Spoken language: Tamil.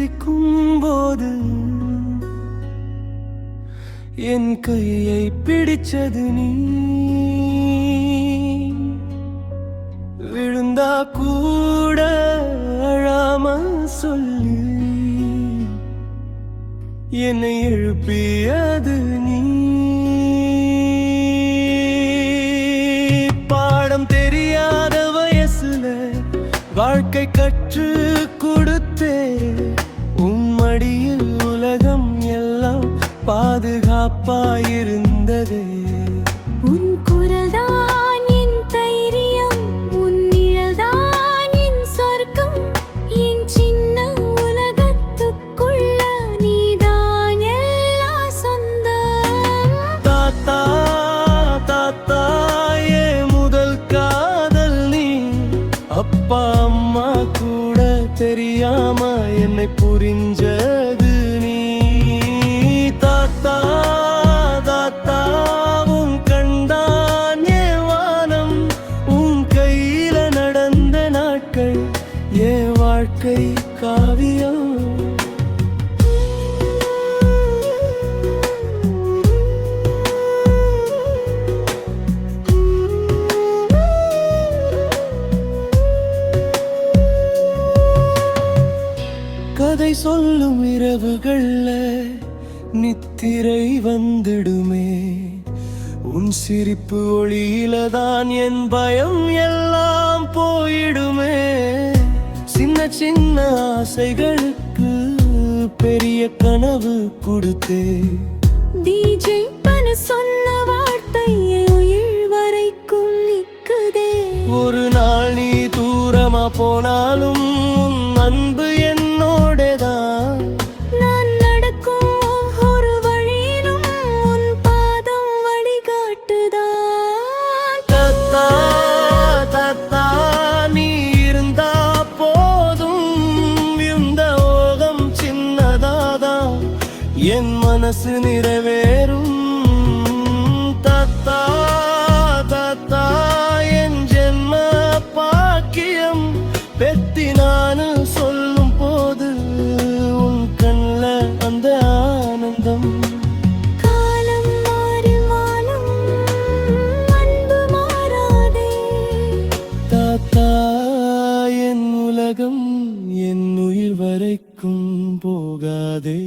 சிரிக்கும் போது என் கையை பிடிச்சது நீ. விழுந்தா கூட அழாம சொல்லி என்னை எழுப்பியது நீ. பாடம் தெரியாத வயசுல வாழ்க்கை கற்று கொடுத்தே உம்மடியில் உலகம் எல்லாம் பாதுகாப்பாயிருந்ததே. உன் குரல்தான் என் தைரியம், உன் நிழல்தான் என் சொர்க்கம். என் சின்ன உலகத்துக்குள்ள நீதான் எல்லா சொந்தம். தாத்தா தாத்தா ஏ முதல் காதல் நீ. அப்பா அம்மா கூட தெரியாம என்னை புரிஞ்சது நீ. தாத்தா தாத்தா உன் கண்டான் ஏ வானம். உன் கையில நடந்த நாட்கள் ஏ வாழ்க்கை காவியம். கதை சொல்லும் இரவுகள்ல நித்திரை வந்திடுமே. உன் சிரிப்பு ஒளியில தான் என் பயம் எல்லாம் போயிடுமே. சின்ன சின்ன ஆசைகளுக்கு பெரிய கனவு கொடுத்தே. டிஜே பண்ண சொன்ன வார்த்தையை உயிர் வரைக்கும் நிக்குதே. ஒரு நாள் நீ தூரமா போனாலும் உன் அன்பு என்னோடதான். நான் நடக்கும் ஒவ்வொரு வழியிலும் உன் பாதம் வழிகாட்டுதான். தாத்தா தாத்தா நீ இருந்தா போதும். இந்த ஓகம் சின்னதாதான் என் மனசு நிறைவேறும். தாத்தா தாத்தா என் ஜென்ம பாக்கியம் பெத்தி நானு சொல்லும் போது உன் கண்ல அந்த ஆனந்தம். காலம் மாறினாலும் அன்பு மாறாதே. தாத்தா என் உலகம் என் உயிர் வரைக்கும் போகாதே.